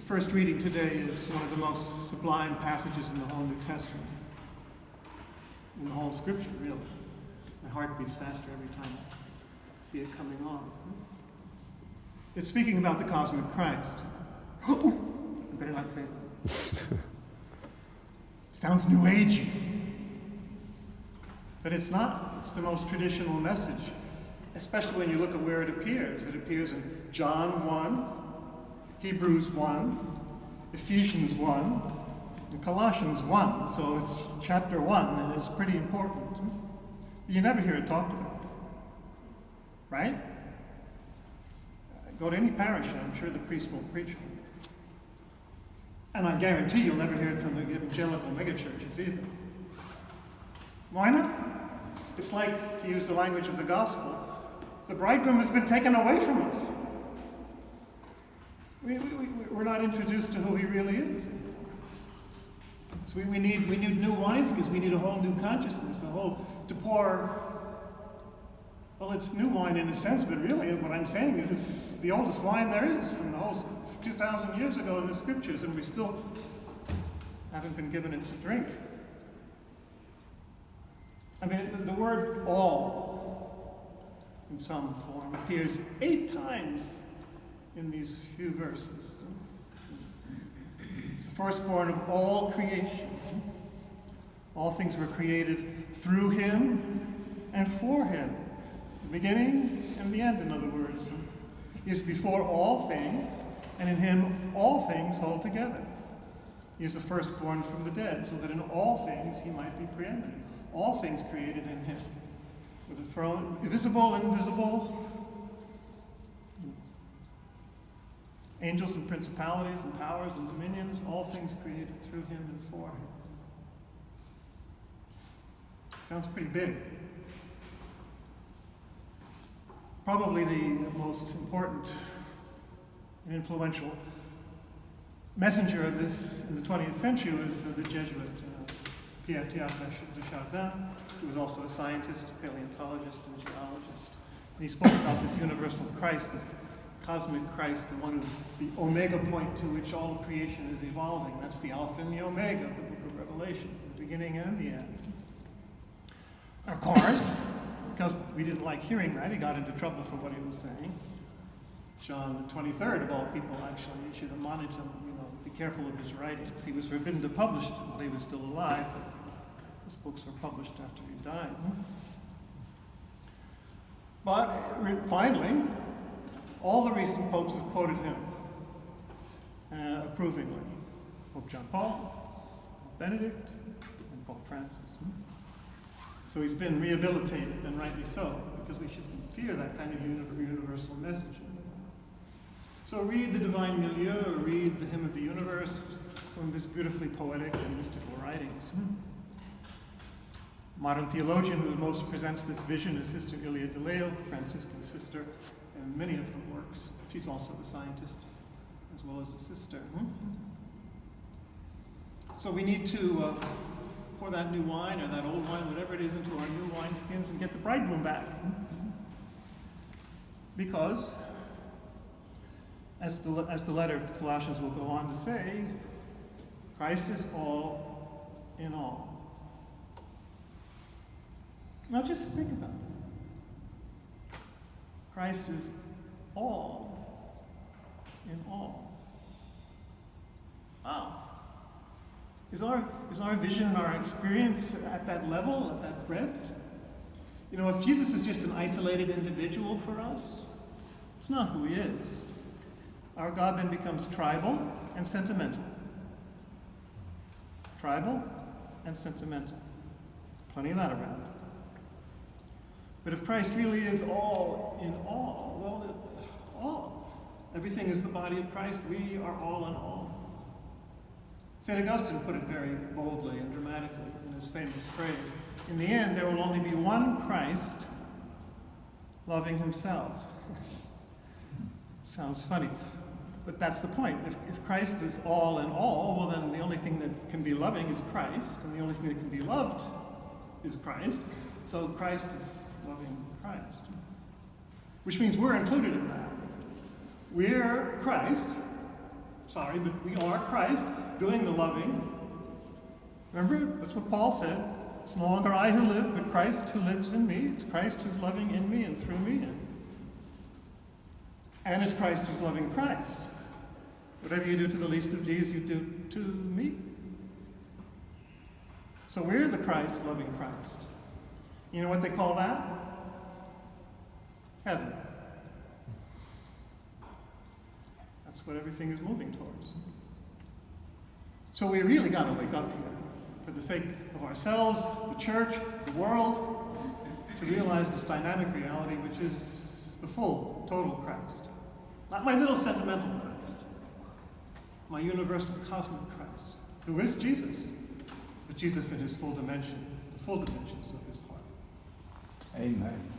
first reading today is one of the most sublime passages in the whole New Testament. In the whole Scripture, really. My heart beats faster every time I see it coming on. It's speaking about the cosmic Christ. I better not say that. Sounds New Agey. But it's not. It's the most traditional message, especially when you look at where it appears. It appears in John 1, Hebrews 1, Ephesians 1, and Colossians 1. So it's chapter 1, and it's pretty important. You never hear it talked about, right? Go to any parish, and I'm sure the priest won't preach on it. And I guarantee you'll never hear it from the evangelical megachurches either. Why not? It's like, to use the language of the gospel, the bridegroom has been taken away from us. We're not introduced to who he really is. So we need new wineskins. We need a whole new consciousness, to pour. Well, it's new wine in a sense, but really what I'm saying is it's the oldest wine there is from the whole 2,000 years ago in the Scriptures, and we still haven't been given it to drink. I mean, the word all, in some form, appears 8 times in these few verses. It's the firstborn of all creation. All things were created through him and for him. The beginning and the end, in other words. He is before all things, and in him all things hold together. He is the firstborn from the dead, so that in all things he might be preeminent. All things created in him. With a throne, visible and invisible, angels and principalities and powers and dominions, all things created through him and for him. Sounds pretty big. Probably the most important and influential messenger of this in the 20th century was the Jesuit Pierre de Chardin, who was also a scientist, a paleontologist, and geologist. And he spoke about this universal Christ, this cosmic Christ, the one who's the omega point to which all of creation is evolving. That's the Alpha and the Omega of the book of Revelation, the beginning and the end. Of course, because we didn't like hearing that, he got into trouble for what he was saying. John the 23rd, of all people, actually, should admonish him, be careful of his writings. He was forbidden to publish while he was still alive, but his books were published after he died. But finally, all the recent popes have quoted him approvingly. Pope John Paul, Pope Benedict, and Pope Francis. So he's been rehabilitated, and rightly so, because we shouldn't fear that kind of universal message. So read the Divine Milieu, or read the Hymn of the Universe, some of his beautifully poetic and mystical writings. Modern theologian who most presents this vision is Sister Ilia de Leo, the Franciscan sister, and many of her works. She's also a scientist as well as a sister. So we need to pour that new wine or that old wine, whatever it is, into our new wineskins and get the bridegroom back. Because, as the letter of the Colossians will go on to say, Christ is all in all. Now just think about it. Christ is all in all. Wow. Is our vision and our experience at that level, at that breadth? If Jesus is just an isolated individual for us, it's not who he is. Our God then becomes tribal and sentimental. Tribal and sentimental. Plenty of that around. But if Christ really is all in all, well, all. Everything is the body of Christ. We are all in all. St. Augustine put it very boldly and dramatically in his famous phrase, in the end, there will only be one Christ loving himself. Sounds funny, but that's the point. If Christ is all in all, well then the only thing that can be loving is Christ, and the only thing that can be loved is Christ. So Christ is loving Christ. Which means we're included in that. We're Christ, sorry, but we are Christ doing the loving. Remember, that's what Paul said. It's no longer I who live, but Christ who lives in me. It's Christ who's loving in me and through me. And it's Christ who's loving Christ. Whatever you do to the least of these, you do to me. So we're the Christ loving Christ. You know what they call that? Heaven. That's what everything is moving towards. So we really got to wake up here for the sake of ourselves, the church, the world, to realize this dynamic reality which is the full, total Christ. Not my little sentimental Christ. My universal cosmic Christ, who is Jesus, but Jesus in his full dimension, the full dimensions of his heart. Amen.